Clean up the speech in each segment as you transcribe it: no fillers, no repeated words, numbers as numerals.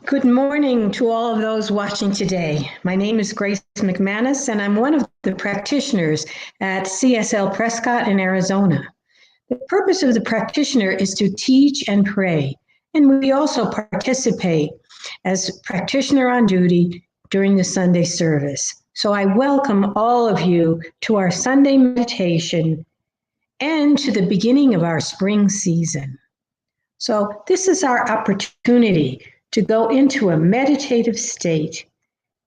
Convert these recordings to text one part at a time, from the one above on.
Good morning to all of those watching today. My name is Grace McManus, and I'm one of the practitioners at CSL Prescott in Arizona. The purpose of the practitioner is to teach and pray, and we also participate as practitioner on duty during the Sunday service. So I welcome all of you to our Sunday meditation and to the beginning of our spring season. So this is our opportunity to go into a meditative state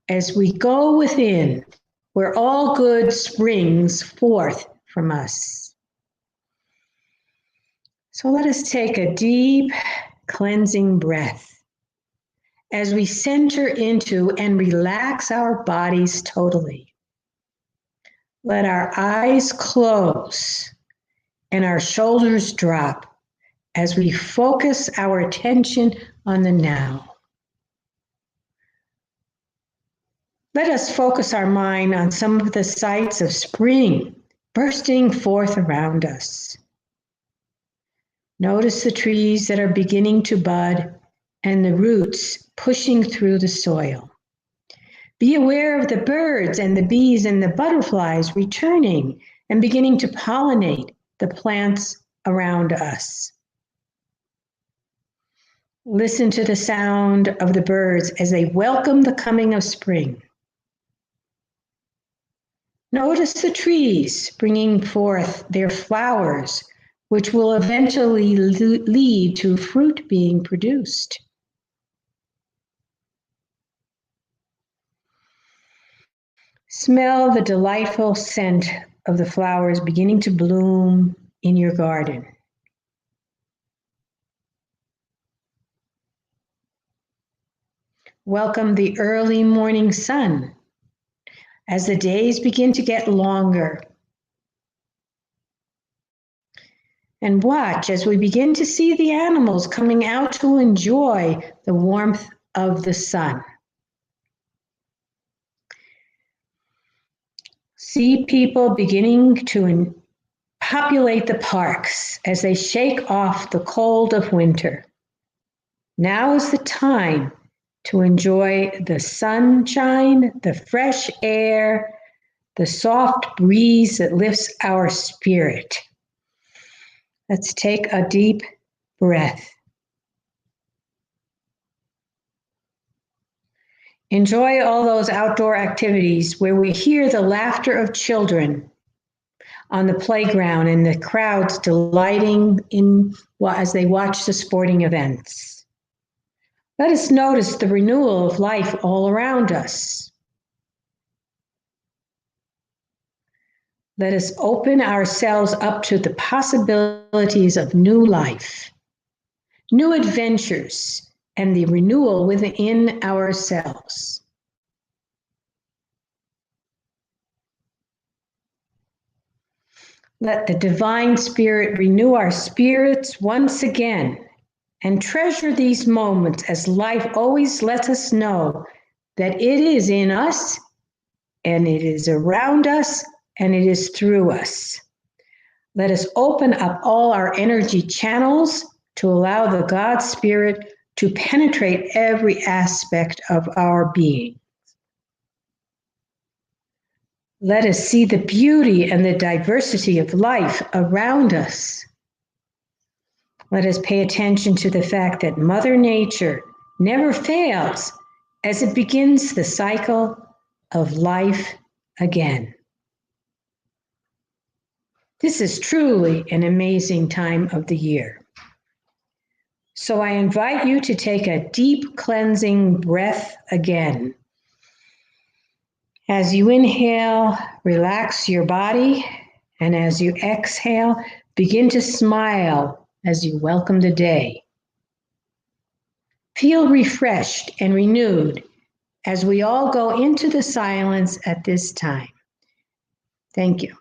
as we go within, where all good springs forth from us. So let us take a deep, cleansing breath as we center into and relax our bodies totally. Let our eyes close and our shoulders drop as we focus our attention on the now. Let us focus our mind on some of the sights of spring bursting forth around us. Notice the trees that are beginning to bud and the roots pushing through the soil. Be aware of the birds and the bees and the butterflies returning and beginning to pollinate the plants around us. Listen to the sound of the birds as they welcome the coming of spring. Notice the trees bringing forth their flowers, which will eventually lead to fruit being produced. Smell the delightful scent of the flowers beginning to bloom in your garden. Welcome the early morning sun as the days begin to get longer. And watch as we begin to see the animals coming out to enjoy the warmth of the sun. See people beginning to populate the parks as they shake off the cold of winter. Now is the time to enjoy the sunshine, the fresh air, the soft breeze that lifts our spirit. Let's take a deep breath. Enjoy all those outdoor activities where we hear the laughter of children on the playground and the crowds delighting as they watch the sporting events. Let us notice the renewal of life all around us. Let us open ourselves up to the possibilities of new life, new adventures, and the renewal within ourselves. Let the divine spirit renew our spirits once again and treasure these moments as life always lets us know that it is in us and it is around us and it is through us. Let us open up all our energy channels to allow the God Spirit to penetrate every aspect of our being. Let us see the beauty and the diversity of life around us. Let us pay attention to the fact that Mother Nature never fails as it begins the cycle of life again. This is truly an amazing time of the year. So I invite you to take a deep cleansing breath again. As you inhale, relax your body, and as you exhale, begin to smile as you welcome the day. Feel refreshed and renewed as we all go into the silence at this time. Thank you.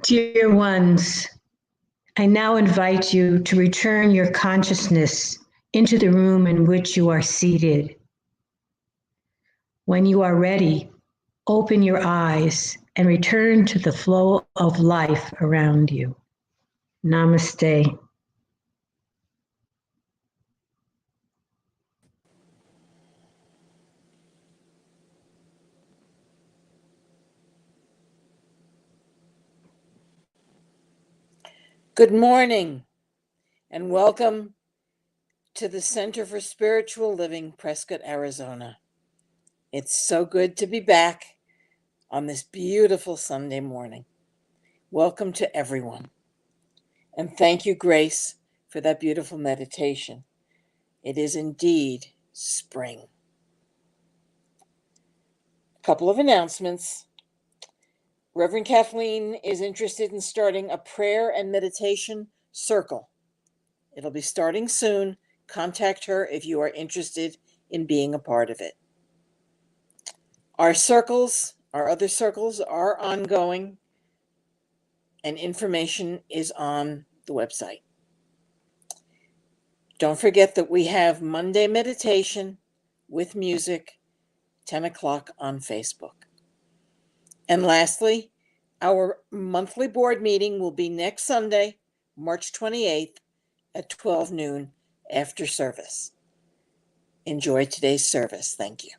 Dear ones, I now invite you to return your consciousness into the room in which you are seated. When you are ready, open your eyes and return to the flow of life around you. Namaste. Good morning, and welcome to the Center for Spiritual Living, Prescott, Arizona. It's so good to be back on this beautiful Sunday morning. Welcome to everyone. And thank you, Grace, for that beautiful meditation. It is indeed spring. A couple of announcements. Reverend Kathleen is interested in starting a prayer and meditation circle. It'll be starting soon. Contact her if you are interested in being a part of it. Our other circles are ongoing, and information is on the website. Don't forget that we have Monday meditation with music, 10 o'clock on Facebook. And lastly, our monthly board meeting will be next Sunday, March 28th at 12 noon after service. Enjoy today's service. Thank you.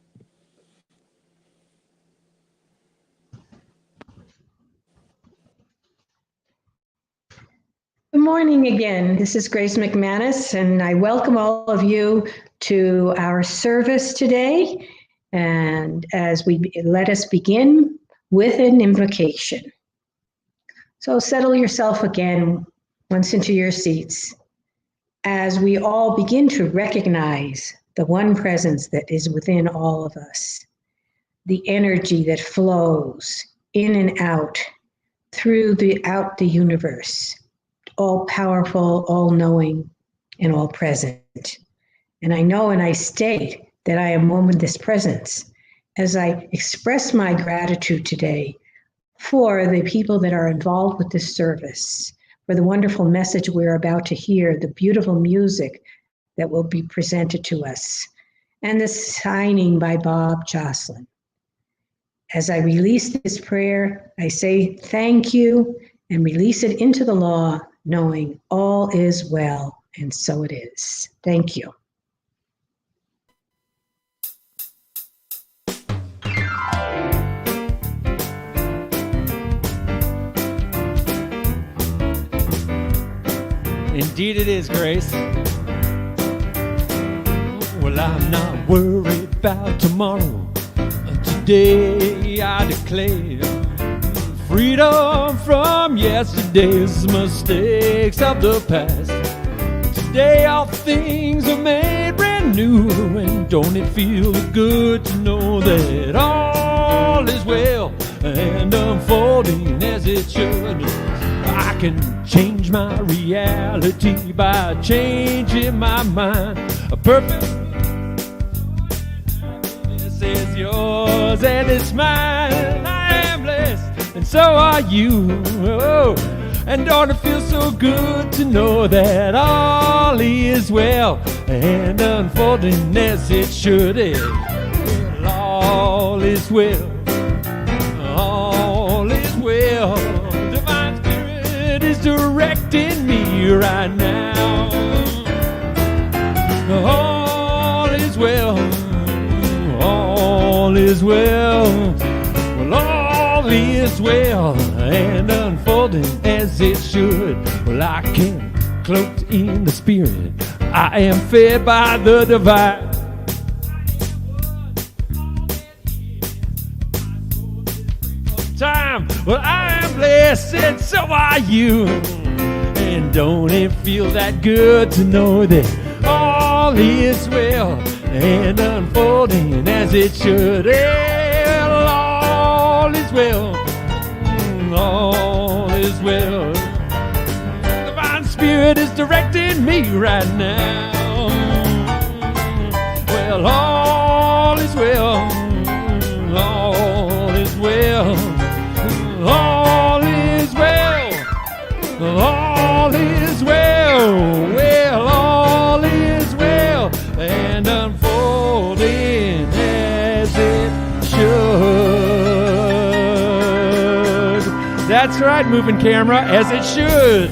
Good morning again. This is Grace McManus, and I welcome all of you to our service today. And let us begin with an invocation. So settle yourself again once into your seats as we all begin to recognize the one presence that is within all of us, the energy that flows in and out throughout the universe, all powerful, all knowing, and all present. And I know and I state that I am one with this presence as I express my gratitude today for the people that are involved with this service, for the wonderful message we're about to hear, the beautiful music that will be presented to us, and the signing by Bob Jocelyn. As I release this prayer, I say thank you and release it into the law, knowing all is well, and so it is. Thank you. Indeed it is, Grace. Well, I'm not worried about tomorrow. Today I declare freedom from yesterday's mistakes of the past. Today all things are made brand new, and don't it feel good to know that all is well and unfolding as it should. I can change my reality by changing my mind. A perfect happiness is yours and it's mine. I am blessed and so are you. Oh, and don't it feel so good to know that all is well and unfolding as it should. Well, all is well. All is well. Is directing me right now. All is well, all is well. Well, all is well and unfolding as it should. Well, I can cloaked in the spirit. I am fed by the divine. Time. Well, I am blessed and so are you. And don't it feel that good to know that all is well and unfolding as it should. Well, all is well. All is well. The divine spirit is directing me right now. Well, all is well. All is well. All is well. All is well, well, all is well, and unfolding as it should. That's right, moving camera, as it should.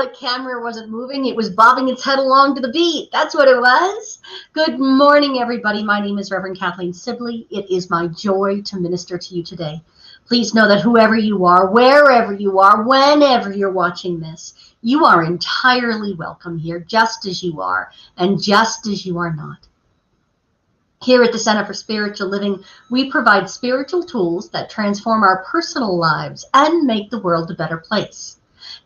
The camera wasn't moving. It was bobbing its head along to the beat. That's what it was. Good morning, everybody. My name is Reverend Kathleen Sibley. It is my joy to minister to you today. Please know that whoever you are, wherever you are, whenever you're watching this, you are entirely welcome here, just as you are and just as you are not. Here at the Center for Spiritual Living, we provide spiritual tools that transform our personal lives and make the world a better place.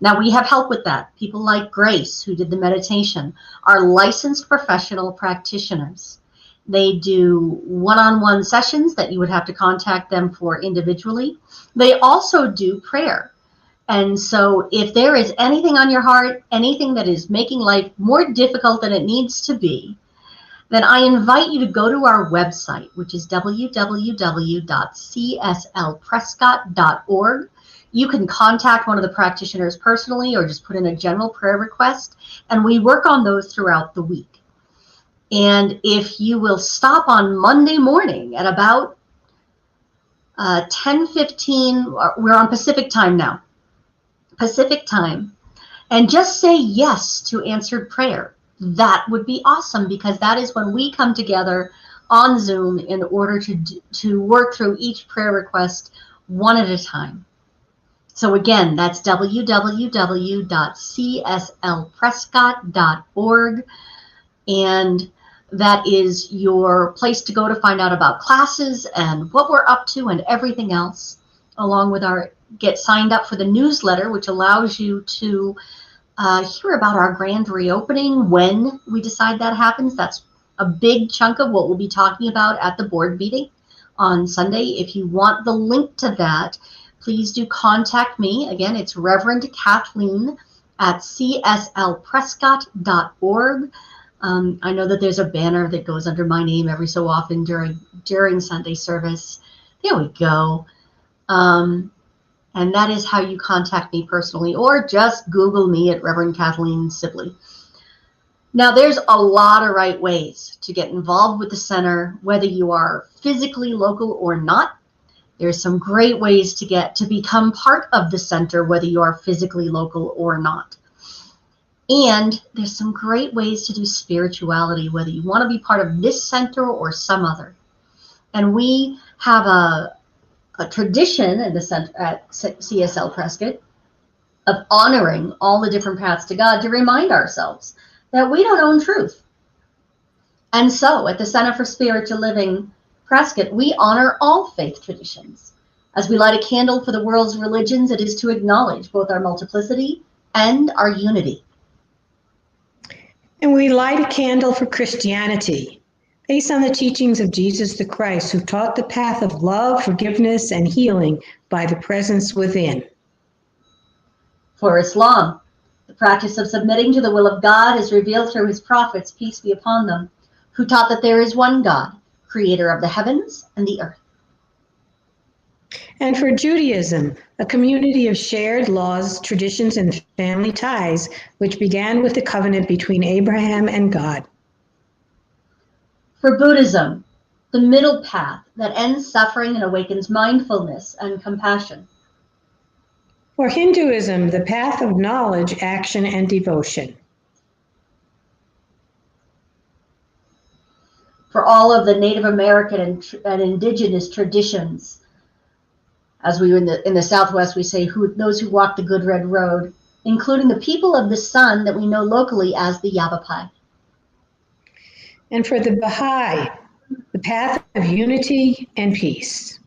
Now, we have help with that. People like Grace, who did the meditation, are licensed professional practitioners. They do one-on-one sessions that you would have to contact them for individually. They also do prayer. And so if there is anything on your heart, anything that is making life more difficult than it needs to be, then I invite you to go to our website, which is www.cslprescott.org. You can contact one of the practitioners personally or just put in a general prayer request, and we work on those throughout the week. And if you will stop on Monday morning at about 10:15, we're on Pacific time now, Pacific time, and just say yes to answered prayer, that would be awesome, because that is when we come together on Zoom in order to work through each prayer request one at a time. So again, that's www.cslprescott.org, and that is your place to go to find out about classes and what we're up to and everything else, along with get signed up for the newsletter, which allows you to hear about our grand reopening when we decide that happens. That's a big chunk of what we'll be talking about at the board meeting on Sunday. If you want the link to that, please do contact me. Again, it's Reverend Kathleen at cslprescott.org. I know that there's a banner that goes under my name every so often during Sunday service. There we go. And that is how you contact me personally, or just Google me at Reverend Kathleen Sibley. Now, there's a lot of right ways to get involved with the center, whether you are physically local or not. There's some great ways to become part of the center, whether you are physically local or not. And there's some great ways to do spirituality, whether you want to be part of this center or some other. And we have a tradition in the center at CSL Prescott of honoring all the different paths to God, to remind ourselves that we don't own truth. And so at the Center for Spiritual Living Prescott, we honor all faith traditions. As we light a candle for the world's religions, it is to acknowledge both our multiplicity and our unity. And we light a candle for Christianity, based on the teachings of Jesus the Christ, who taught the path of love, forgiveness, and healing by the presence within. For Islam, the practice of submitting to the will of God is revealed through his prophets, peace be upon them, who taught that there is one God, creator of the heavens and the earth. And for Judaism, a community of shared laws, traditions, and family ties, which began with the covenant between Abraham and God. For Buddhism, the middle path that ends suffering and awakens mindfulness and compassion. For Hinduism, the path of knowledge, action, and devotion. For all of the Native American and indigenous traditions, as we in the Southwest, we say those who walk the good red road, including the people of the sun that we know locally as the Yavapai. And for the Baha'i, the path of unity and peace.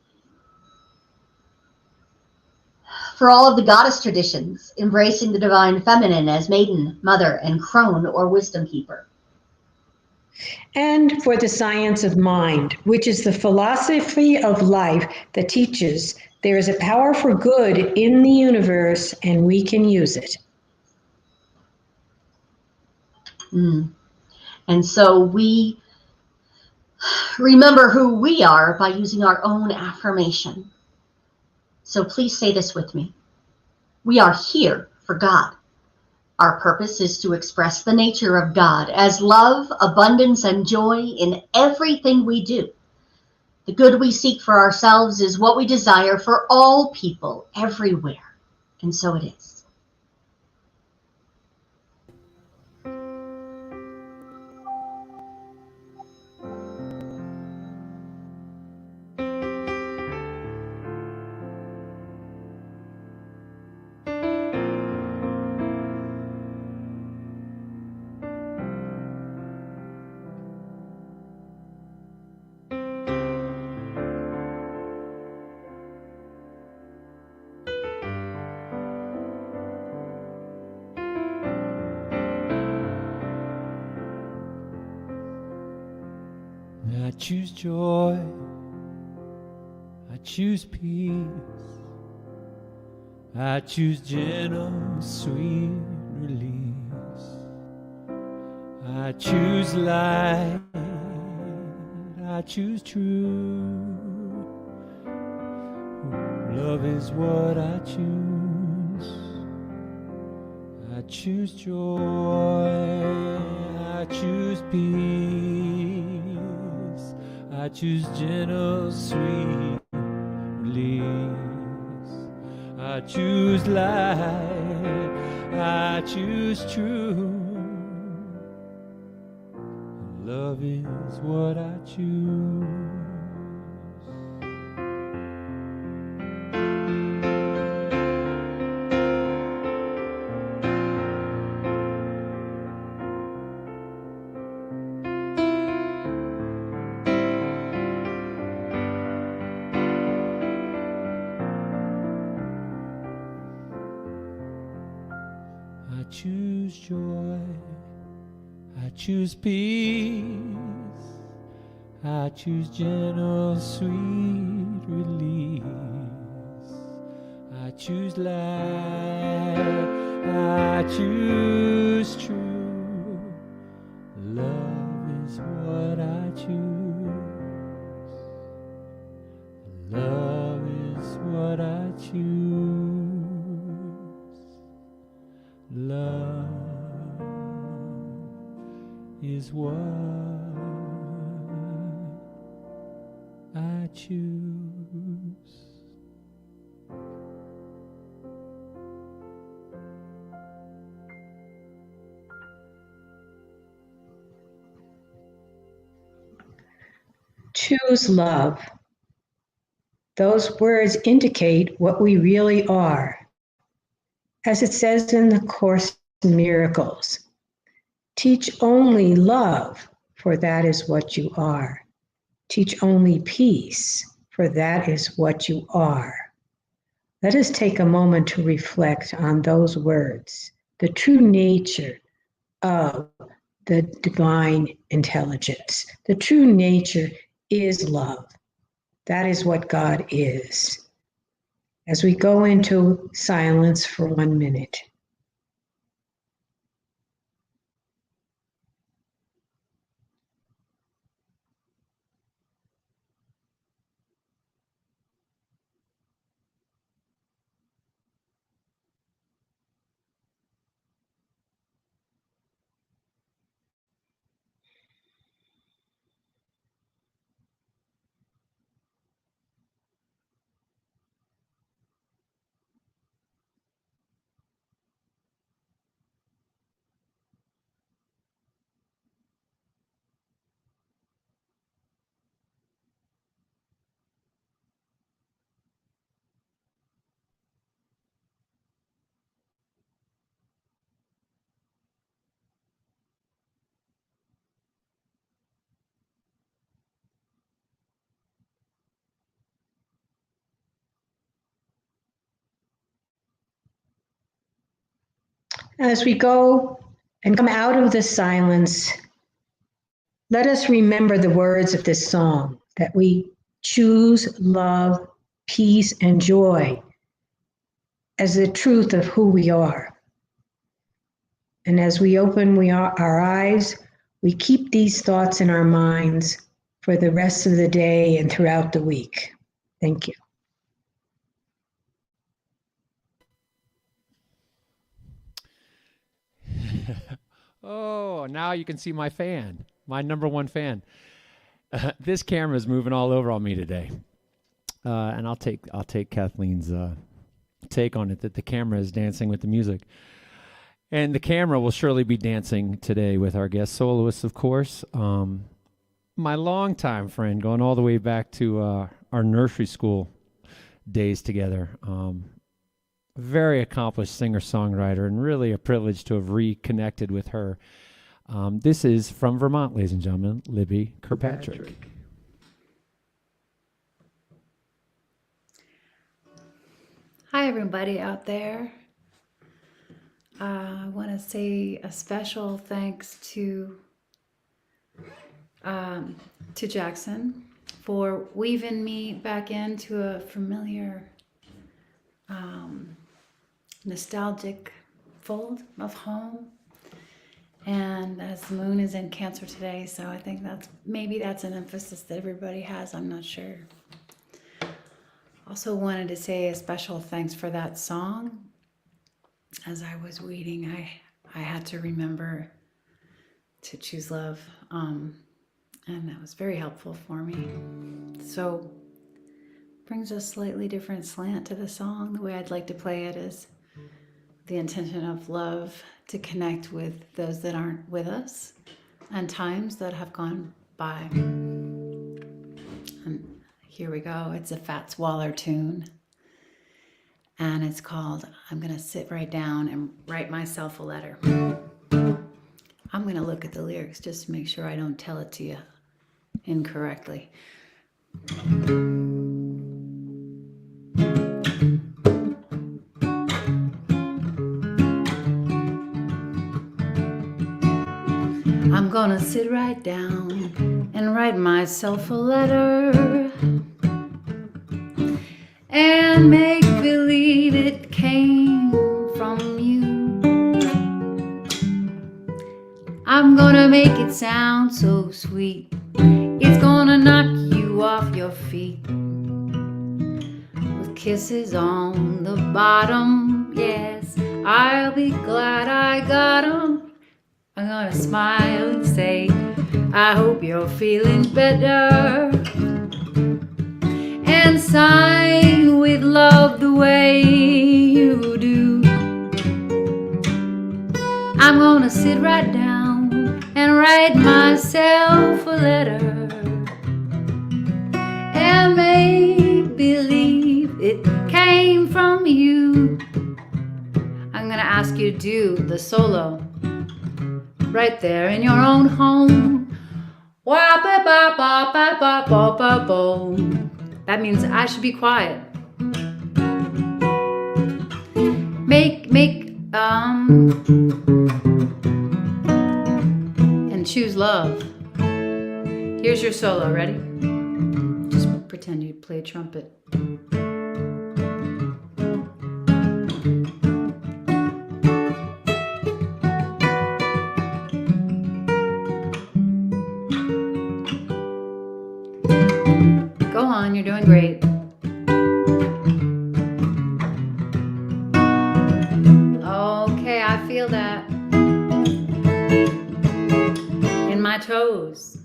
For all of the goddess traditions, embracing the divine feminine as maiden, mother, and crone or wisdom keeper. And for the science of mind, which is the philosophy of life that teaches there is a power for good in the universe and we can use it. And so we remember who we are by using our own affirmation. So please say this with me. We are here for God. Our purpose is to express the nature of God as love, abundance, and joy in everything we do. The good we seek for ourselves is what we desire for all people everywhere. And so it is. I choose joy, I choose peace, I choose gentle, sweet release. I choose light, I choose truth. Love is what I choose. I choose joy, I choose peace, I choose gentle, sweet release. I choose light, I choose truth. Love is what I choose. I choose joy, I choose peace, I choose gentle, sweet release. I choose light, I choose truth. Love is what I choose. Love is what I choose. Love is what I choose. Choose love. Those words indicate what we really are. As it says in the Course in Miracles, teach only love, for that is what you are. Teach only peace, for that is what you are. Let us take a moment to reflect on those words, the true nature of the divine intelligence. The true nature is love. That is what God is. As we go into silence for 1 minute. As we go and come out of the silence, let us remember the words of this song, that we choose love, peace, and joy as the truth of who we are. And as we open our eyes, we keep these thoughts in our minds for the rest of the day and throughout the week. Thank you. Oh, now you can see my fan, my number one fan. This camera is moving all over on me today, and I'll take Kathleen's take on it, that the camera is dancing with the music, and the camera will surely be dancing today with our guest soloists, of course. My longtime friend, going all the way back to our nursery school days together. Very accomplished singer-songwriter, and really a privilege to have reconnected with her. This is from Vermont, ladies and gentlemen, Libby Kirkpatrick. Hi, everybody out there. I want to say a special thanks to Jackson for weaving me back into a familiar, nostalgic fold of home. And as the moon is in Cancer today, so I think that's an emphasis that everybody has. I'm not sure. Also wanted to say a special thanks for that song. As I was reading, I had to remember to choose love, and that was very helpful for me. So brings a slightly different slant to the song. The way I'd like to play it is the intention of love to connect with those that aren't with us and times that have gone by. And here we go. It's a Fats Waller tune. And it's called, I'm gonna sit right down and write myself a letter. I'm gonna look at the lyrics just to make sure I don't tell it to you incorrectly. I'm gonna sit right down and write myself a letter and make believe it came from you. I'm gonna make it sound so sweet, it's gonna knock you off your feet. With kisses on the bottom, yes, I'll be glad I got 'em. I'm gonna smile and say, I hope you're feeling better. And sign with love the way you do. I'm gonna sit right down and write myself a letter and make believe it came from you. I'm gonna ask you to do the solo right there in your own home. That means I should be quiet. And choose love. Here's your solo, ready? Just pretend you play a trumpet. Go on, you're doing great. Okay, I feel that in my toes.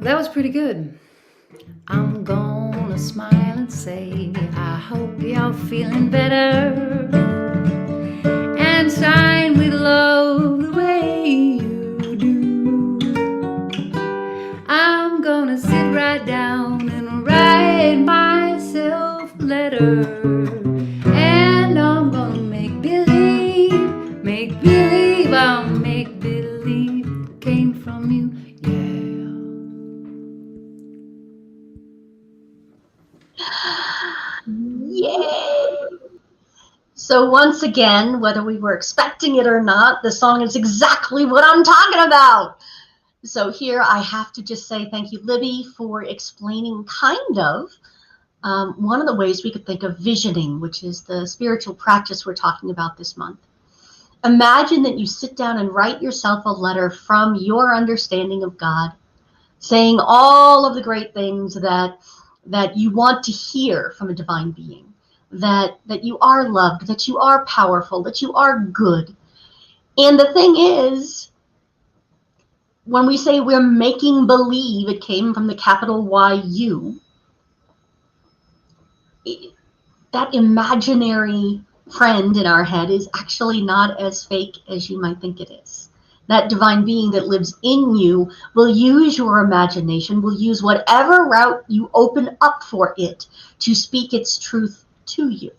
That was pretty good. I'm gonna smile and say, I hope you're feeling better. And shine with love the way you do. I'm gonna sit right down and write myself a letter. And I'm gonna make believe I'll make believe it came from you. Yay! So once again, whether we were expecting it or not, the song is exactly what I'm talking about. So here I have to just say thank you, Libby, for explaining kind of one of the ways we could think of visioning, which is the spiritual practice we're talking about this month. Imagine that you sit down and write yourself a letter from your understanding of God, saying all of the great things that you want to hear from a divine being. That you are loved, that you are powerful, that you are good. And the thing is, when we say we're making believe, it came from the capital Y-U, that imaginary friend in our head is actually not as fake as you might think it is. That divine being that lives in you will use your imagination, will use whatever route you open up for it to speak its truth to you.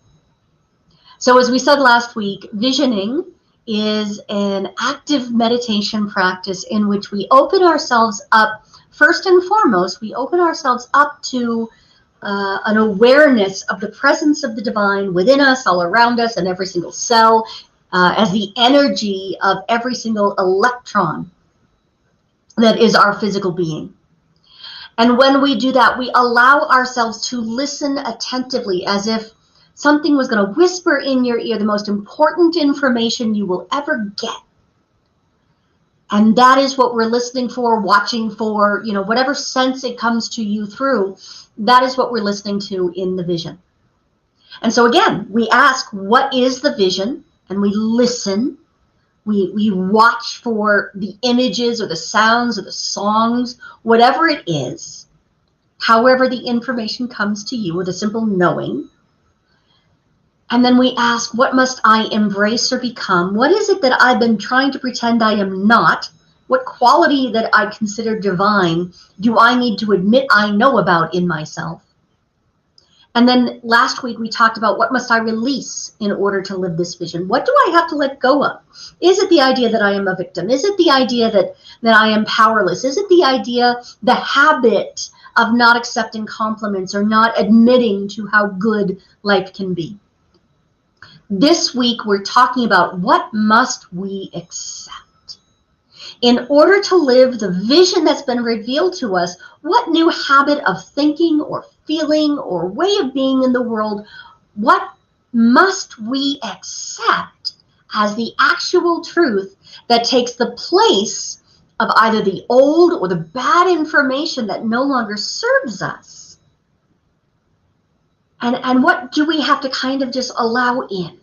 So as we said last week, visioning is an active meditation practice in which we open ourselves up. First and foremost, we open ourselves up to an awareness of the presence of the divine within us, all around us, and every single cell, as the energy of every single electron that is our physical being. And when we do that, we allow ourselves to listen attentively as if something was going to whisper in your ear the most important information you will ever get. And that is what we're listening for, watching for, whatever sense it comes to you through, that is what we're listening to in the vision. And so again, we ask, what is the vision? And we listen. We watch for the images or the sounds or the songs, whatever it is, however the information comes to you with a simple knowing. And then we ask, what must I embrace or become? What is it that I've been trying to pretend I am not? What quality that I consider divine do I need to admit I know about in myself? And then last week we talked about what must I release in order to live this vision? What do I have to let go of? Is it the idea that I am a victim? Is it the idea that I am powerless? Is it the idea, the habit of not accepting compliments or not admitting to how good life can be? This week, we're talking about what must we accept? In order to live the vision that's been revealed to us, what new habit of thinking or feeling or way of being in the world, what must we accept as the actual truth that takes the place of either the old or the bad information that no longer serves us? And what do we have to kind of just allow in?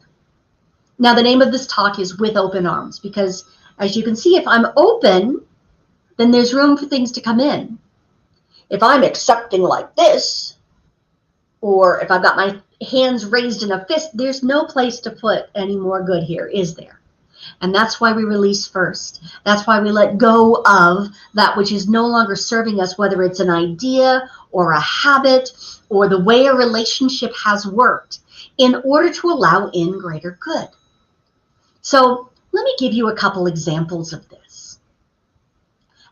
Now, the name of this talk is With Open Arms, because as you can see, if I'm open, then there's room for things to come in. If I'm accepting like this, or if I've got my hands raised in a fist, there's no place to put any more good here, is there? And that's why we release first. That's why we let go of that which is no longer serving us, whether it's an idea or a habit or the way a relationship has worked, in order to allow in greater good. So let me give you a couple examples of this.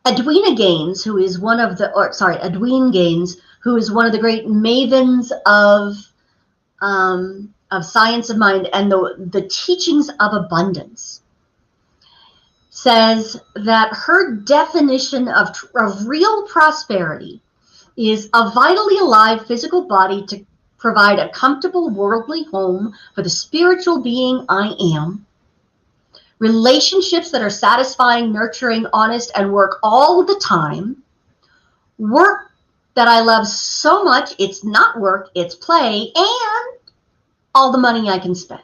Edwina Gaines, who is one of the, Edwina Gaines, who is one of the great mavens of science of mind and the teachings of abundance, says that her definition of real prosperity is a vitally alive physical body to provide a comfortable worldly home for the spiritual being I am, relationships that are satisfying, nurturing, honest, and work all the time, work that I love so much it's not work, it's play, and all the money I can spend.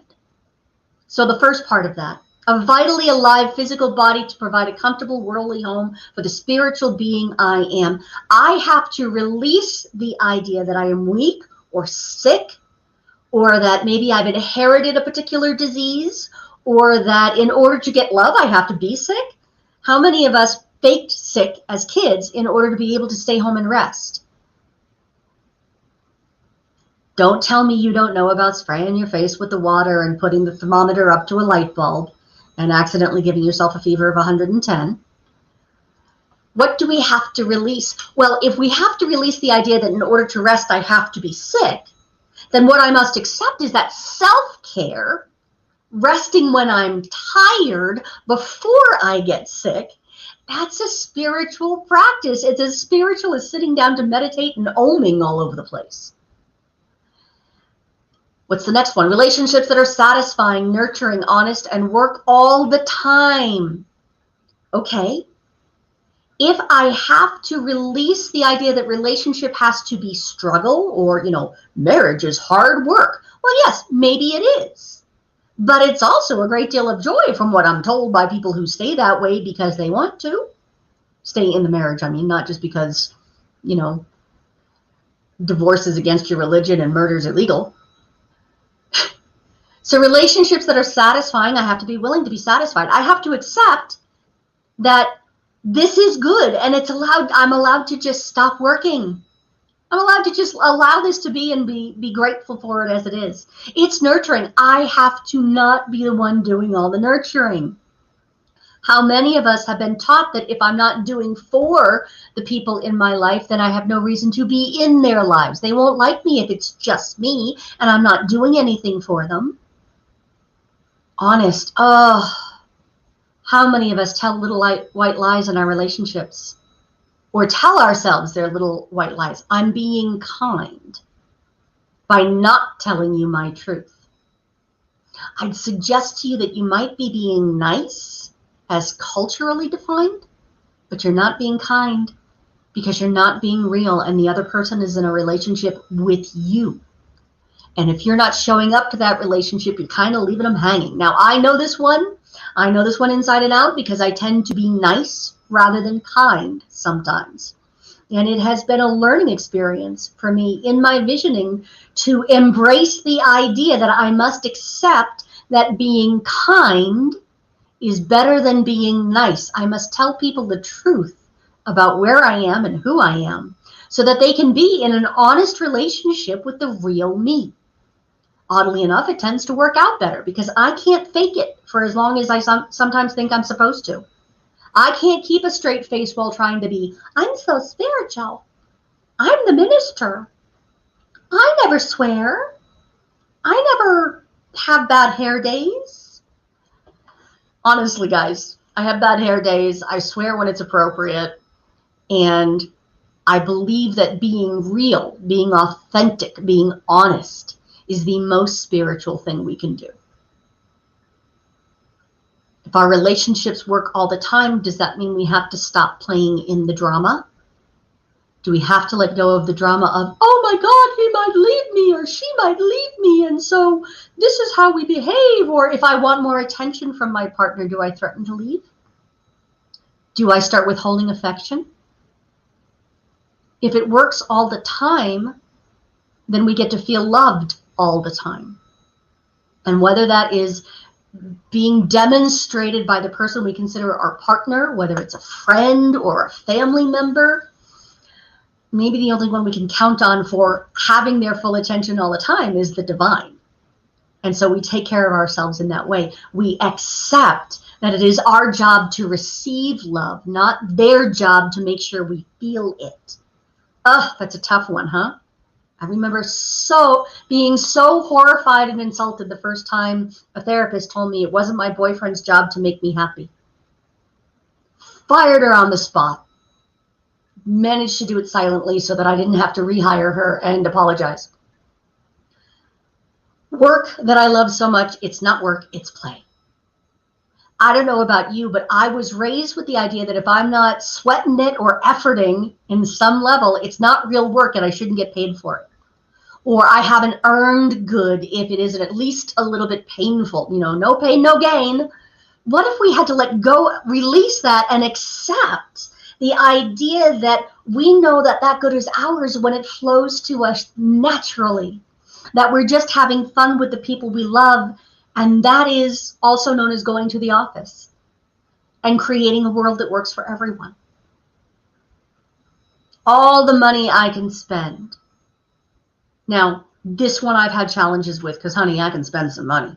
So the first part of that, a vitally alive physical body to provide a comfortable worldly home for the spiritual being I am. I have to release the idea that I am weak or sick, or that maybe I've inherited a particular disease, or that in order to get love, I have to be sick. How many of us faked sick as kids in order to be able to stay home and rest? Don't tell me you don't know about spraying your face with the water and putting the thermometer up to a light bulb and accidentally giving yourself a fever of 110. What do we have to release? Well, if we have to release the idea that in order to rest, I have to be sick, then what I must accept is that self-care resting when I'm tired before I get sick, that's a spiritual practice. It's as spiritual as sitting down to meditate and oming all over the place. What's the next one? Relationships that are satisfying, nurturing, honest, and work all the time. Okay. If I have to release the idea that relationship has to be struggle or, marriage is hard work, well, yes, maybe it is. But it's also a great deal of joy from what I'm told by people who stay that way because they want to stay in the marriage. I mean, not just because, divorce is against your religion and murder is illegal. So relationships that are satisfying, I have to be willing to be satisfied. I have to accept that this is good and I'm allowed to just stop working. I'm allowed to just allow this to be and be grateful for it as it is. It's nurturing. I have to not be the one doing all the nurturing. How many of us have been taught that if I'm not doing for the people in my life, then I have no reason to be in their lives. They won't like me if it's just me and I'm not doing anything for them. Honest. Oh, how many of us tell little white lies in our relationships? Or tell ourselves they're little white lies. I'm being kind by not telling you my truth. I'd suggest to you that you might be being nice as culturally defined, but you're not being kind because you're not being real and the other person is in a relationship with you. And if you're not showing up to that relationship, you're kind of leaving them hanging. Now, I know this one inside and out because I tend to be nice rather than kind sometimes. And it has been a learning experience for me in my visioning to embrace the idea that I must accept that being kind is better than being nice. I must tell people the truth about where I am and who I am so that they can be in an honest relationship with the real me. Oddly enough, it tends to work out better because I can't fake it for as long as I sometimes think I'm supposed to. I can't keep a straight face while trying to be, I'm so spiritual. I'm the minister. I never swear. I never have bad hair days. Honestly, guys, I have bad hair days. I swear when it's appropriate. And I believe that being real, being authentic, being honest is the most spiritual thing we can do. If our relationships work all the time, does that mean we have to stop playing in the drama? Do we have to let go of the drama of, oh my God, he might leave me or she might leave me, and so this is how we behave? Or if I want more attention from my partner, do I threaten to leave? Do I start withholding affection? If it works all the time, then we get to feel loved all the time. And whether that is being demonstrated by the person we consider our partner, whether it's a friend or a family member, maybe the only one we can count on for having their full attention all the time is the divine. And so we take care of ourselves in that way. We accept that it is our job to receive love, not their job to make sure we feel it. Oh, that's a tough one, huh? I remember being so horrified and insulted the first time a therapist told me it wasn't my boyfriend's job to make me happy. Fired her on the spot. Managed to do it silently so that I didn't have to rehire her and apologize. Work that I love so much, it's not work, it's play. I don't know about you, but I was raised with the idea that if I'm not sweating it or efforting in some level, it's not real work and I shouldn't get paid for it. Or I haven't earned good if it isn't at least a little bit painful. No pain, no gain. What if we had to let go, release that, and accept the idea that we know that that good is ours when it flows to us naturally, that we're just having fun with the people we love. And that is also known as going to the office and creating a world that works for everyone. All the money I can spend. Now, this one I've had challenges with because, honey, I can spend some money.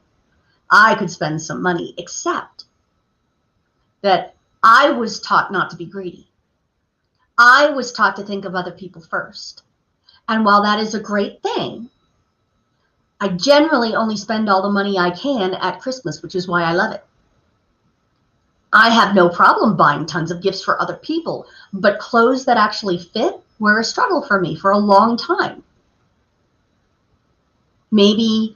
I could spend some money, except that I was taught not to be greedy. I was taught to think of other people first. And while that is a great thing, I generally only spend all the money I can at Christmas, which is why I love it. I have no problem buying tons of gifts for other people, but clothes that actually fit were a struggle for me for a long time. Maybe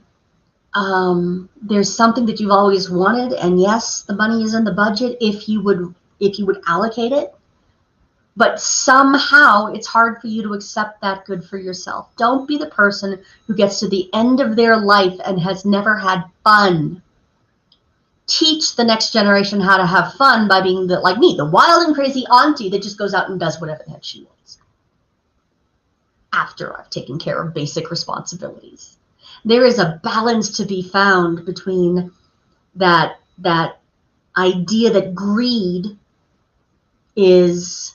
there's something that you've always wanted, and yes, the money is in the budget if you would allocate it, but somehow it's hard for you to accept that good for yourself. Don't be the person who gets to the end of their life and has never had fun. Teach the next generation how to have fun by being like me, the wild and crazy auntie that just goes out and does whatever the heck she wants after I've taken care of basic responsibilities. There is a balance to be found between that idea that greed is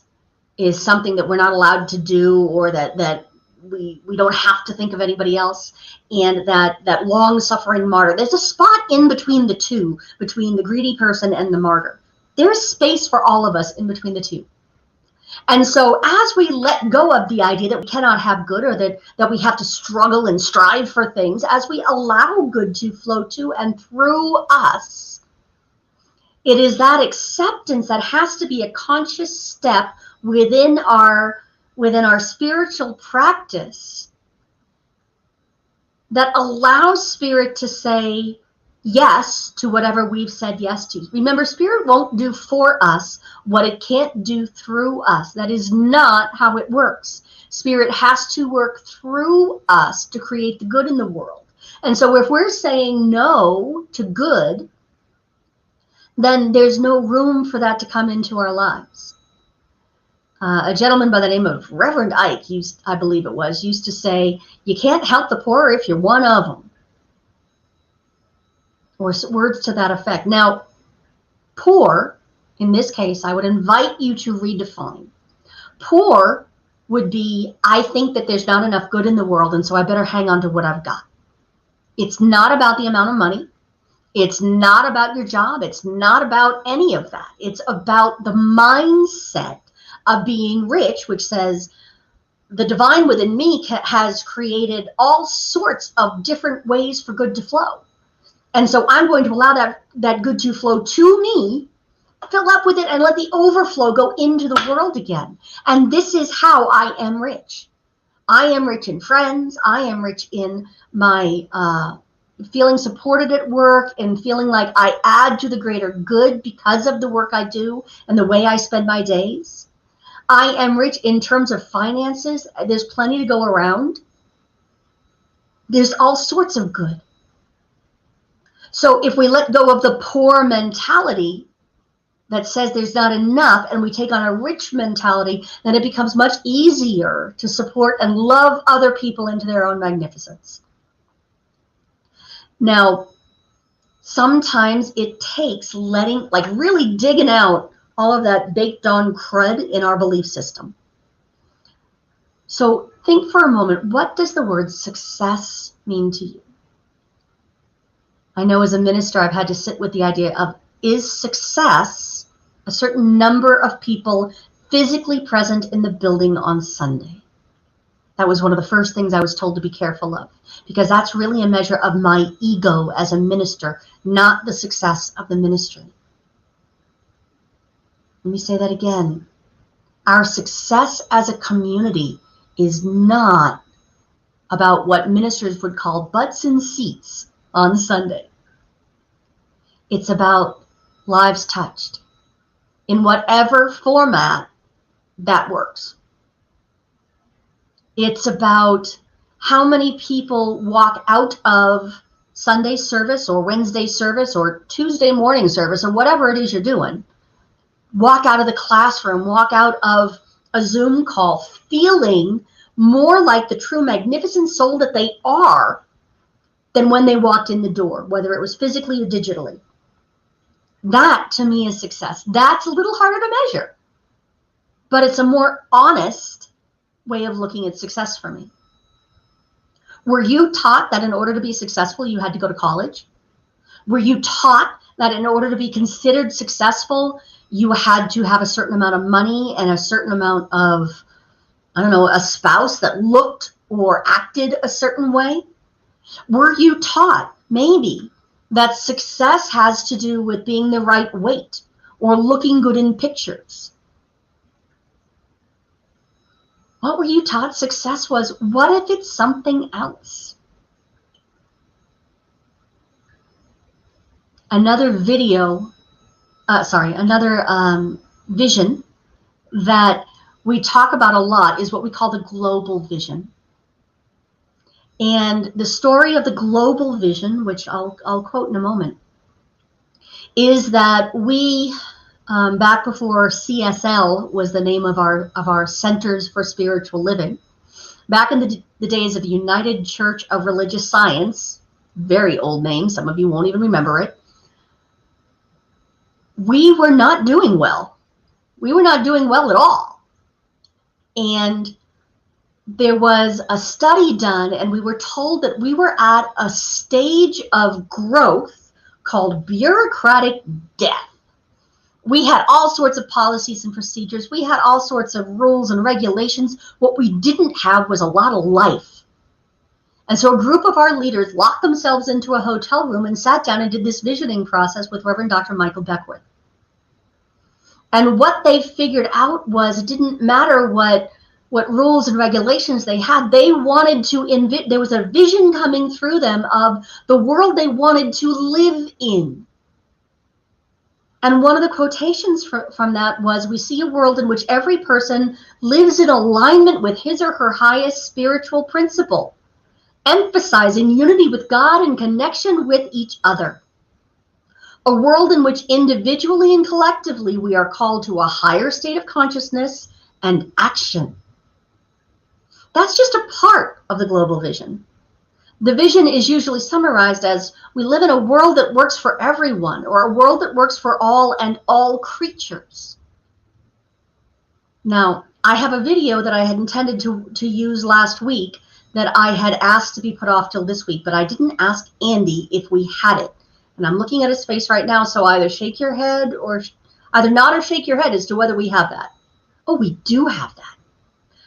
something that we're not allowed to do, or that we don't have to think of anybody else, and that long-suffering martyr. There's a spot in between the two, between the greedy person and the martyr. There's space for all of us in between the two. And so as we let go of the idea that we cannot have good, or that we have to struggle and strive for things, as we allow good to flow to and through us, it is that acceptance that has to be a conscious step within our spiritual practice that allows Spirit to say yes to whatever we've said yes to. Remember, Spirit won't do for us what it can't do through us. That is not how it works. Spirit has to work through us to create the good in the world. And so if we're saying no to good, then there's no room for that to come into our lives. A gentleman by the name of Reverend Ike, I believe it was, used to say, you can't help the poor if you're one of them. Or words to that effect. Now, poor, in this case, I would invite you to redefine. Poor would be, I think that there's not enough good in the world, and so I better hang on to what I've got. It's not about the amount of money. It's not about your job. It's not about any of that. It's about the mindset of being rich, which says the divine within me has created all sorts of different ways for good to flow. And so I'm going to allow that good to flow to me, fill up with it, and let the overflow go into the world again. And this is how I am rich. I am rich in friends. I am rich in my feeling supported at work and feeling like I add to the greater good because of the work I do and the way I spend my days. I am rich in terms of finances. There's plenty to go around. There's all sorts of good. So if we let go of the poor mentality that says there's not enough, and we take on a rich mentality, then it becomes much easier to support and love other people into their own magnificence. Now, sometimes it takes really digging out all of that baked on crud in our belief system. So think for a moment, what does the word success mean to you? I know as a minister, I've had to sit with the idea of, is success a certain number of people physically present in the building on Sunday? That was one of the first things I was told to be careful of, because that's really a measure of my ego as a minister, not the success of the ministry. Let me say that again. Our success as a community is not about what ministers would call butts in seats on Sunday. It's about lives touched in whatever format that works. It's about how many people walk out of Sunday service or Wednesday service or Tuesday morning service or whatever it is you're doing, walk out of the classroom, walk out of a Zoom call feeling more like the true magnificent soul that they are than when they walked in the door, whether it was physically or digitally. That, to me, is success. That's a little harder to measure, but it's a more honest way of looking at success for me. Were you taught that in order to be successful, you had to go to college? Were you taught that in order to be considered successful, you had to have a certain amount of money and a certain amount of, a spouse that looked or acted a certain way? Were you taught, maybe, that success has to do with being the right weight or looking good in pictures? What were you taught success was? What if it's something else? Another vision that we talk about a lot is what we call the global vision. And the story of the global vision, which I'll quote in a moment, is that we, back before CSL was the name of our Centers for Spiritual Living, back in the days of the United Church of Religious Science, very old name, some of you won't even remember it, we were not doing well. We were not doing well at all. And there was a study done, and we were told that we were at a stage of growth called bureaucratic death. We had all sorts of policies and procedures. We had all sorts of rules and regulations. What we didn't have was a lot of life. And so a group of our leaders locked themselves into a hotel room and sat down and did this visioning process with Reverend Dr. Michael Beckwith. And what they figured out was it didn't matter what rules and regulations they had. They wanted to there was a vision coming through them of the world they wanted to live in. And one of the quotations from that was, we see a world in which every person lives in alignment with his or her highest spiritual principle, emphasizing unity with God and connection with each other. A world in which individually and collectively we are called to a higher state of consciousness and action. That's just a part of the global vision. The vision is usually summarized as, we live in a world that works for everyone, or a world that works for all and all creatures. Now, I have a video that I had intended to use last week that I had asked to be put off till this week, but I didn't ask Andy if we had it. And I'm looking at his face right now, so either shake your head or either nod or shake your head as to whether we have that. Oh, we do have that.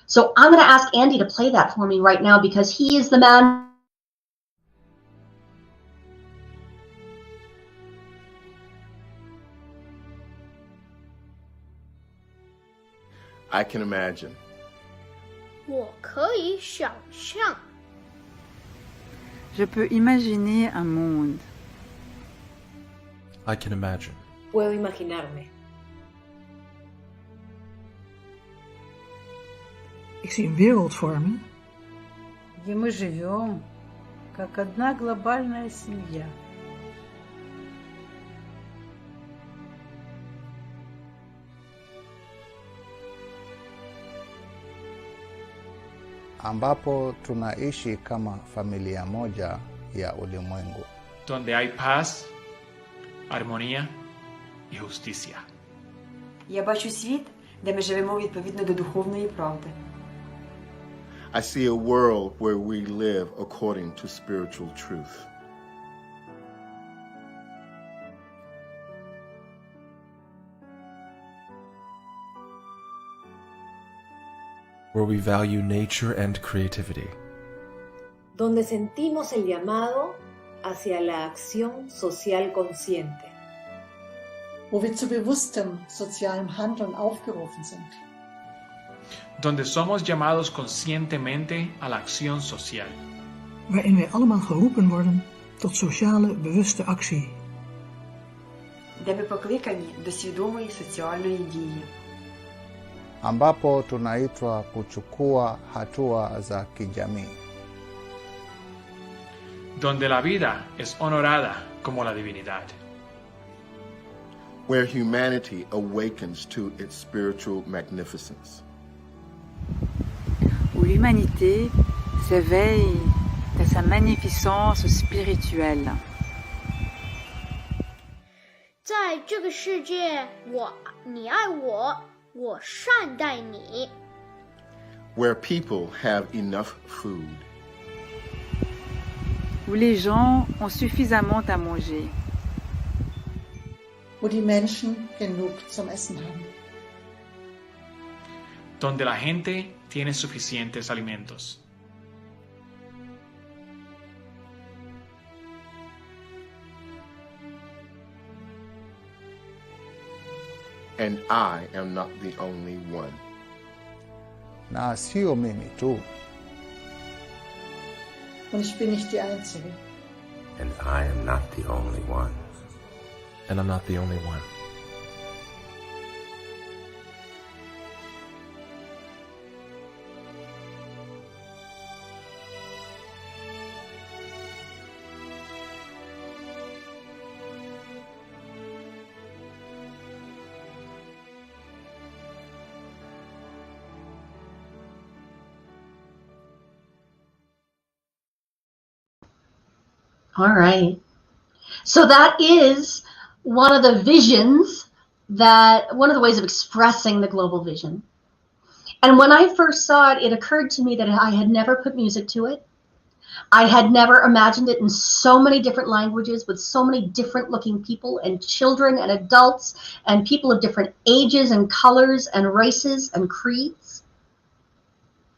So I'm going to ask Andy to play that for me right now, because he is the man. I can imagine. 我可以想象 Je peux imaginer un monde. I can imagine. Puedo imaginarme. Ik zie een wereld vormen. Где мы живем, как одна глобальная семья. Ambapo tunaishi kama familia moja ya ulimwengu. Donde hay paz, armonía y justicia. Я бачу світ, де ми живемо відповідно до духовної правди. I see a world where we live according to spiritual truth. Where we value nature and creativity. Donde sentimos el llamado hacia la acción social consciente. Wo wir zu bewusstem sozialem Handeln aufgerufen sind. Donde somos llamados conscientemente a la acción social. Waarin wij allemaal geroepen worden tot sociale bewuste actie. Де ми покликані до свідомої соціальної дії. Ambapo tunaitwa kuchukua hatua za kijamii. Donde la vida es honorada como la divinidad. Where humanity awakens to its spiritual magnificence. Où l'humanité s'éveille à sa magnificence spirituelle. 在这个世界，你爱我，我善待你。 Where people have enough food. Où les gens ont suffisamment à manger. Wo die Menschen genug zum Essen haben. Donde la gente tiene suficientes alimentos. and I am not the only one. Na sio mimi tu. Und ich bin nicht die Einzige. And I am not the only one. And I'm not the only one. All right. So that is one of the visions one of the ways of expressing the global vision. And when I first saw it, it occurred to me that I had never put music to it. I had never imagined it in so many different languages with so many different looking people and children and adults and people of different ages and colors and races and creeds.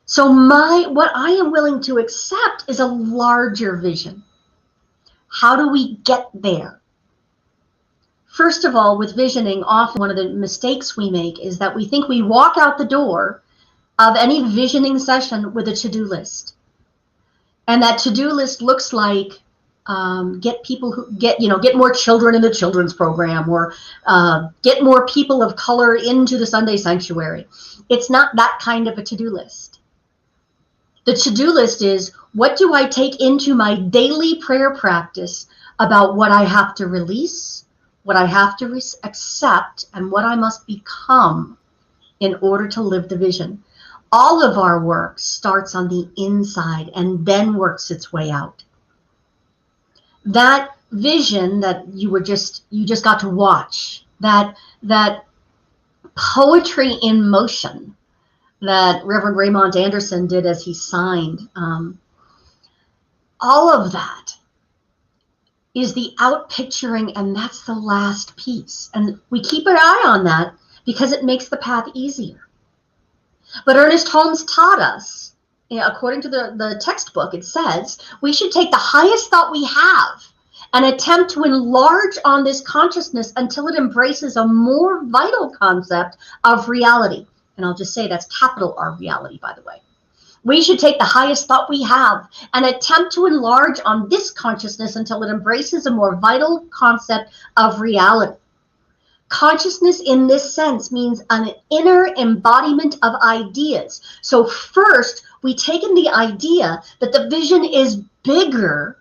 So what I am willing to accept is a larger vision. How do we get there? First of all, with visioning, often one of the mistakes we make is that we think we walk out the door of any visioning session with a to-do list. And that to-do list looks like get more children in the children's program, or get more people of color into the Sunday sanctuary. It's not that kind of a to-do list. The to-do list is, what do I take into my daily prayer practice about what I have to release, what I have to accept, and what I must become in order to live the vision? All of our work starts on the inside and then works its way out. That vision that you just got to watch, that poetry in motion that Reverend Raymond Anderson did as he signed, all of that is the outpicturing, and that's the last piece. And we keep an eye on that because it makes the path easier. But Ernest Holmes taught us, according to the textbook, it says we should take the highest thought we have and attempt to enlarge on this consciousness until it embraces a more vital concept of reality. And I'll just say that's capital R reality, by the way. We should take the highest thought we have and attempt to enlarge on this consciousness until it embraces a more vital concept of reality. Consciousness in this sense means an inner embodiment of ideas. So first, we take in the idea that the vision is bigger,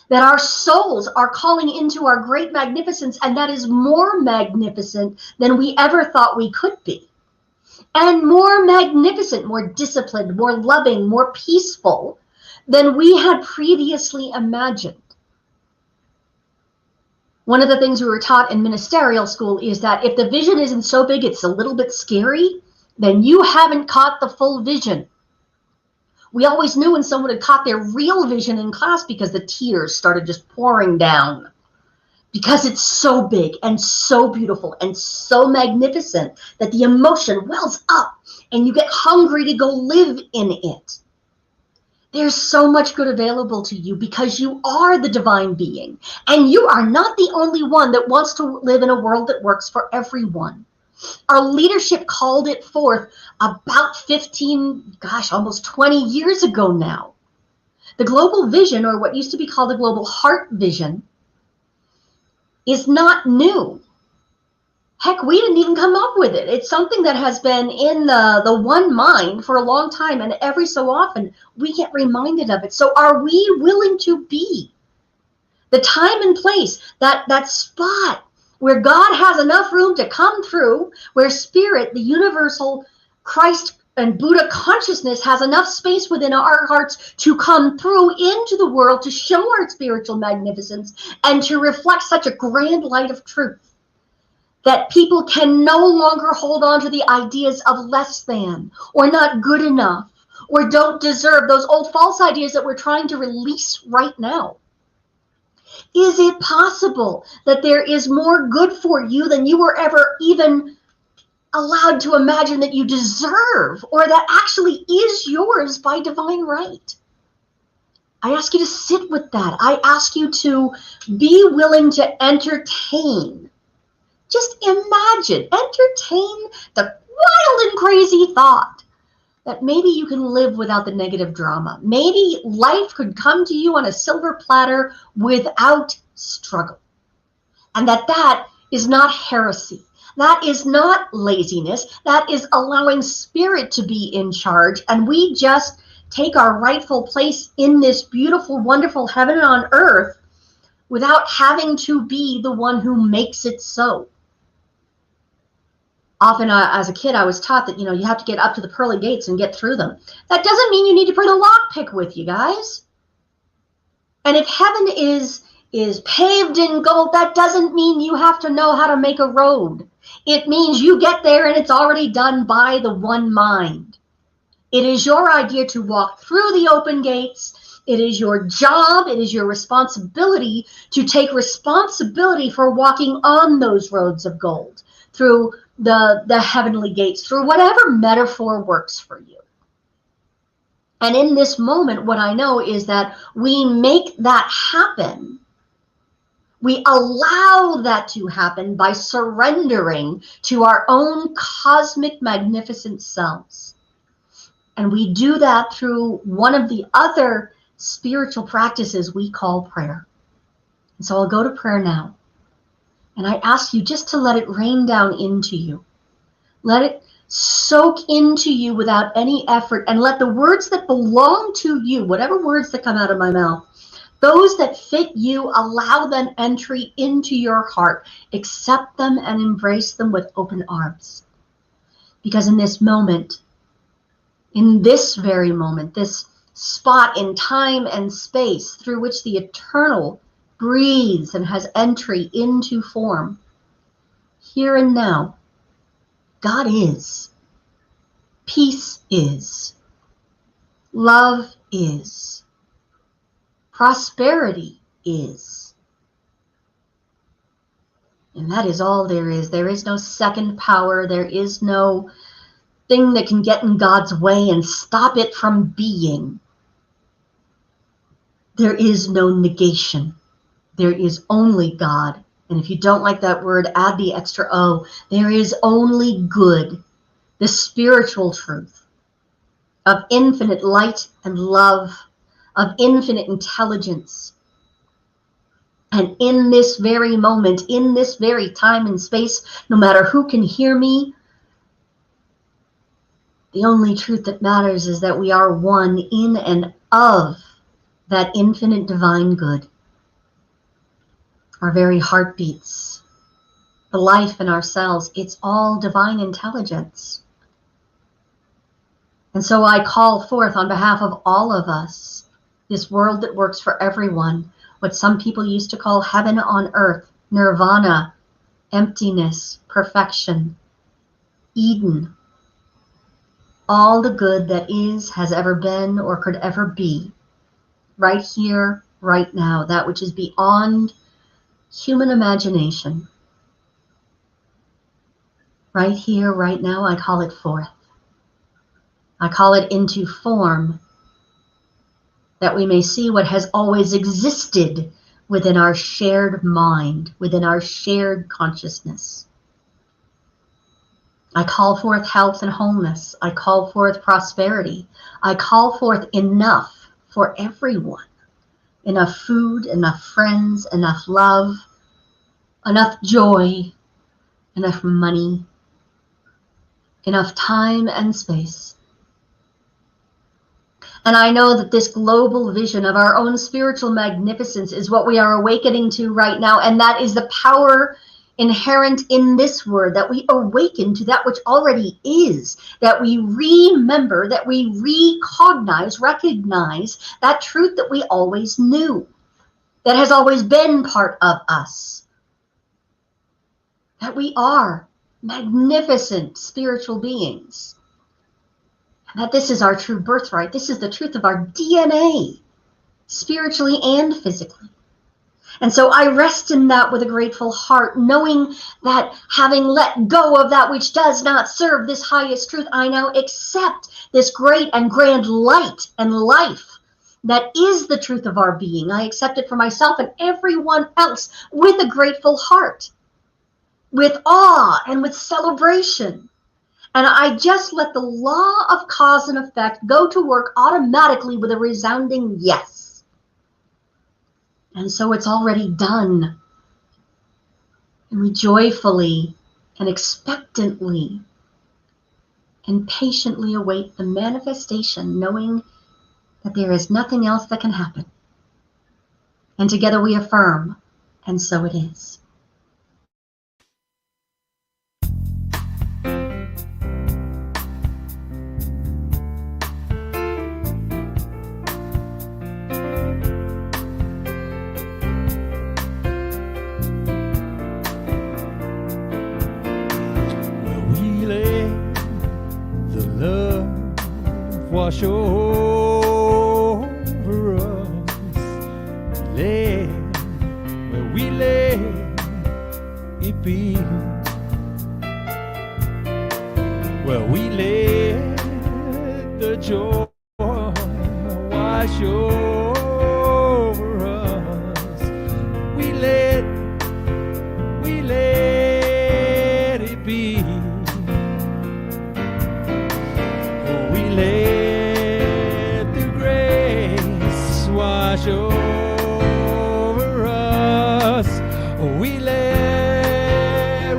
that our souls are calling into our great magnificence, and that is more magnificent than we ever thought we could be. And more magnificent, more disciplined, more loving, more peaceful than we had previously imagined. One of the things we were taught in ministerial school is that if the vision isn't so big it's a little bit scary, then you haven't caught the full vision. We always knew when someone had caught their real vision in class because the tears started just pouring down. Because it's so big and so beautiful and so magnificent that the emotion wells up and you get hungry to go live in it. There's so much good available to you because you are the divine being, and you are not the only one that wants to live in a world that works for everyone. Our leadership called it forth about almost 20 years ago now. The global vision, or what used to be called the global heart vision, is not new. Heck, we didn't even come up with it. It's something that has been in the one mind for a long time, and every so often we get reminded of it. So are we willing to be the time and place, that spot where God has enough room to come through, where Spirit, the universal Christ and Buddha consciousness, has enough space within our hearts to come through into the world to show our spiritual magnificence and to reflect such a grand light of truth that people can no longer hold on to the ideas of less than or not good enough or don't deserve, those old false ideas that we're trying to release right now. Is it possible that there is more good for you than you were ever even allowed to imagine that you deserve, or that actually is yours by divine right? I ask you to sit with that. I ask you to be willing to entertain Just imagine, entertain the wild and crazy thought that maybe you can live without the negative drama. Maybe life could come to you on a silver platter without struggle. And that is not heresy. That is not laziness. That is allowing spirit to be in charge. And we just take our rightful place in this beautiful, wonderful heaven on earth without having to be the one who makes it so. Often as a kid, I was taught that, you have to get up to the pearly gates and get through them. That doesn't mean you need to bring a lockpick with you, guys. And if heaven is paved in gold, that doesn't mean you have to know how to make a road. It means you get there and it's already done by the one mind. It is your idea to walk through the open gates. It is your job, it is your responsibility to take responsibility for walking on those roads of gold, through the heavenly gates, through whatever metaphor works for you. And in this moment, what I know is that we make that happen. We allow that to happen by surrendering to our own cosmic magnificent selves. And we do that through one of the other spiritual practices we call prayer. And so I'll go to prayer now. And I ask you just to let it rain down into you. Let it soak into you without any effort, and let the words that belong to you, whatever words that come out of my mouth, those that fit you, allow them entry into your heart. Accept them and embrace them with open arms. Because in this moment, in this very moment, this spot in time and space through which the eternal breathes and has entry into form, here and now, God is. Peace is. Love is. Prosperity is. And that is all there is. There is no second power. There is no thing that can get in God's way and stop it from being. There is no negation. There is only God. And if you don't like that word, add the extra O. There is only good, the spiritual truth of infinite light and love, of infinite intelligence. And in this very moment, in this very time and space, no matter who can hear me, the only truth that matters is that we are one in and of that infinite divine good. Our very heartbeats, the life in ourselves, it's all divine intelligence. And so I call forth on behalf of all of us, this world that works for everyone, what some people used to call heaven on earth, nirvana, emptiness, perfection, Eden, all the good that is, has ever been, or could ever be, right here, right now, that which is beyond human imagination. Right here, right now, I call it forth. I call it into form, that we may see what has always existed within our shared mind, within our shared consciousness. I call forth health and wholeness. I call forth prosperity. I call forth enough for everyone. Enough food, enough friends, enough love, enough joy, enough money, enough time and space. And I know that this global vision of our own spiritual magnificence is what we are awakening to right now, and that is the power inherent in this word, that we awaken to that which already is, that we remember, that we recognize that truth that we always knew, that has always been part of us, that we are magnificent spiritual beings, and that this is our true birthright. This is the truth of our DNA, spiritually and physically. And so I rest in that with a grateful heart, knowing that having let go of that which does not serve this highest truth, I now accept this great and grand light and life that is the truth of our being. I accept it for myself and everyone else with a grateful heart. with awe and with celebration. And I just let the law of cause and effect go to work automatically with a resounding yes. And so it's already done. And we joyfully and expectantly and patiently await the manifestation, knowing that there is nothing else that can happen. And together we affirm, and so it is. Wash over us, let where we let it be, where we let the joy wash over us, we let it be, we let wash over us. We let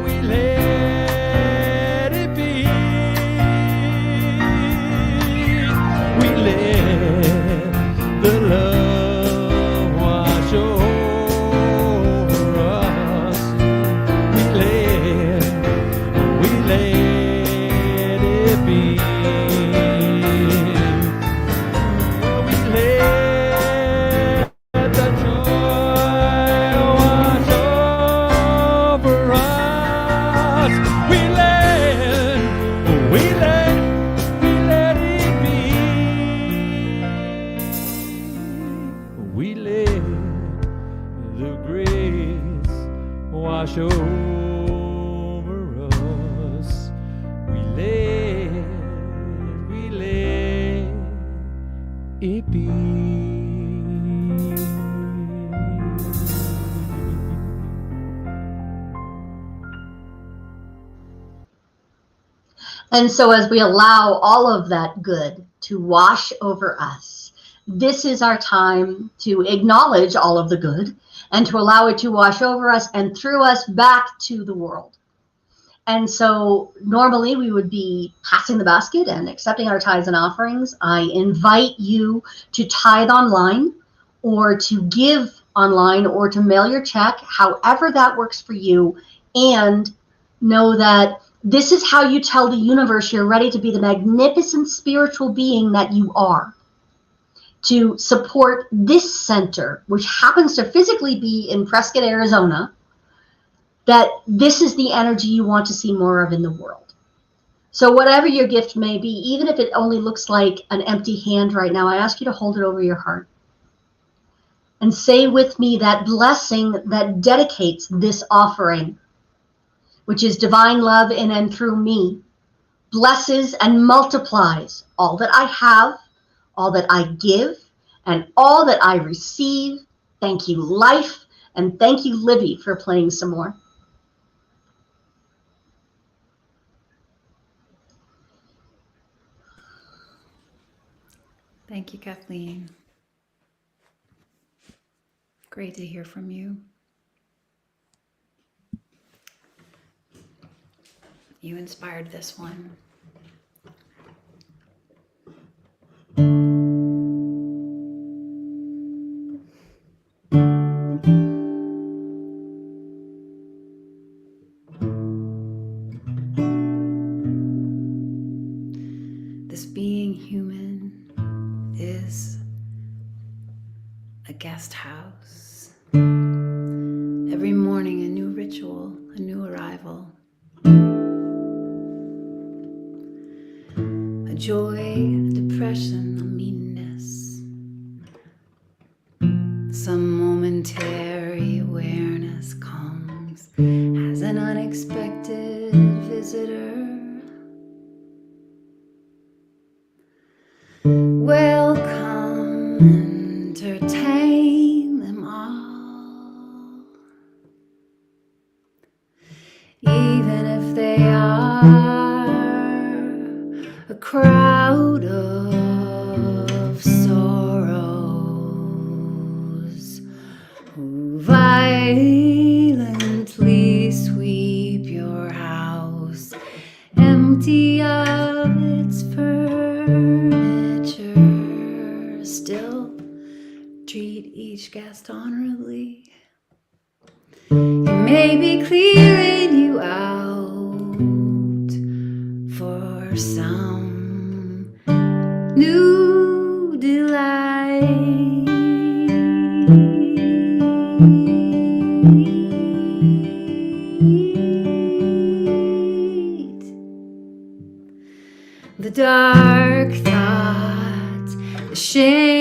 it be. We let the love wash over us. We let it be. We let the grace wash over us. We let it be. And so as we allow all of that good to wash over us, this is our time to acknowledge all of the good and to allow it to wash over us and through us back to the world. And so normally we would be passing the basket and accepting our tithes and offerings. I invite you to tithe online or to give online or to mail your check, however that works for you. And know that this is how you tell the universe you're ready to be the magnificent spiritual being that you are. To support this center, which happens to physically be in Prescott, Arizona, that this is the energy you want to see more of in the world. So whatever your gift may be, even if it only looks like an empty hand right now, I ask you to hold it over your heart and say with me that blessing that dedicates this offering, which is divine love in and through me, blesses and multiplies all that I have, all that I give, and all that I receive. Thank you, life, and thank you, Libby, for playing some more. Thank you, Kathleen. Great to hear from you. You inspired this one. This being human is a guest house. Every morning a new ritual, a new arrival. A joy, a depression, a meanness. Some momentary awareness comes as an unexpected visitor. Welcome, entertain them all. crowd of sorrows who violently sweep your house, empty of its furniture, still treat each guest honorably. He may be clearing you out for some new delight. The dark thought, the shame,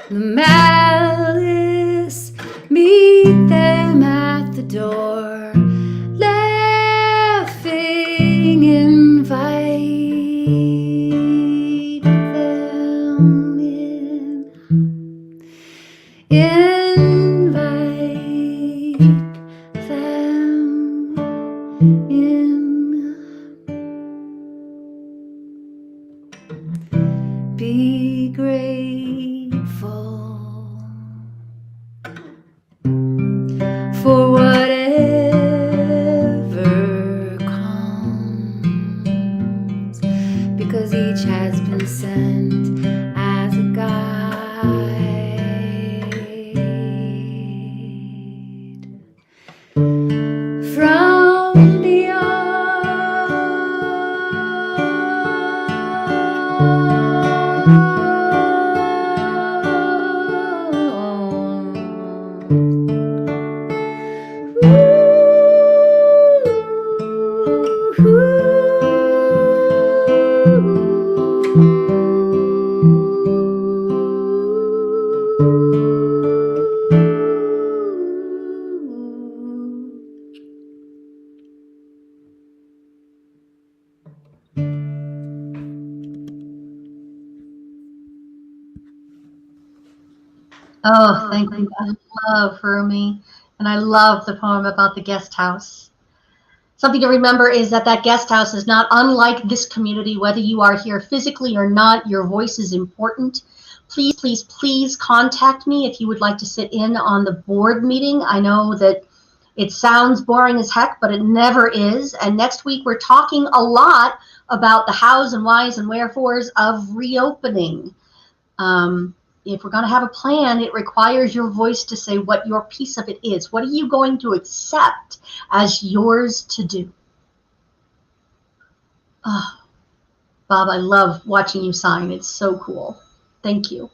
the malice, meet them at the door, laughing, invite them in, invite them in. Be grateful for whatever comes, because each has been sent as a guide from beyond. Oh, thank you. I love Rumi, and I love the poem about the guest house. Something to remember is that that guest house is not unlike this community. Whether you are here physically or not, your voice is important. Please, please, please contact me if you would like to sit in on the board meeting. I know that it sounds boring as heck, but it never is. And next week, we're talking a lot about the hows and whys and wherefores of reopening. If we're going to have a plan, it requires your voice to say what your piece of it is. What are you going to accept as yours to do? Oh, Bob, I love watching you sign. It's so cool. Thank you.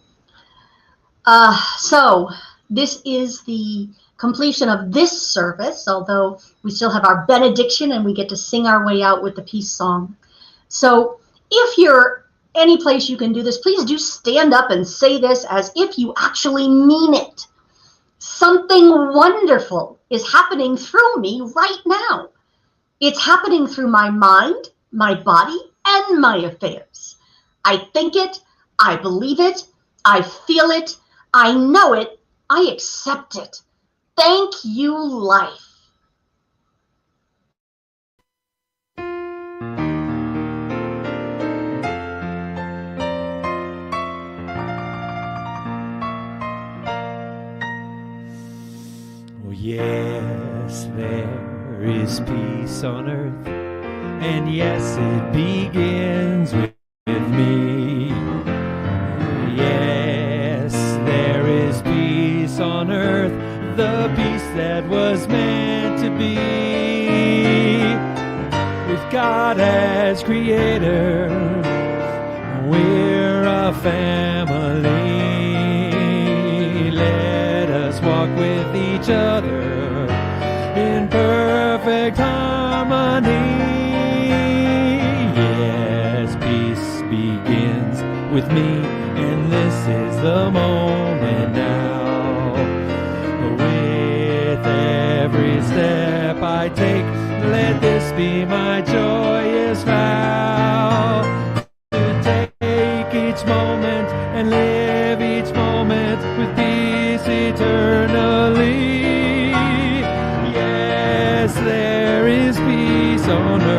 So this is the completion of this service, although we still have our benediction and we get to sing our way out with the peace song. So if you're any place you can do this, please do stand up and say this as if you actually mean it. Something wonderful is happening through me right now. It's happening through my mind, my body, and my affairs. I think it, I believe it, I feel it, I know it, I accept it. Thank you, life. Yes, there is peace on earth, and yes, it begins with me. Yes, there is peace on earth, the peace that was meant to be. With God as creator, we're a family. Let us walk with each other in perfect harmony. Yes, peace begins with me, and this is the moment now. With every step I take, let this be my joyous vow. To take each moment and live each moment with peace eternally. Yes, there is peace on earth.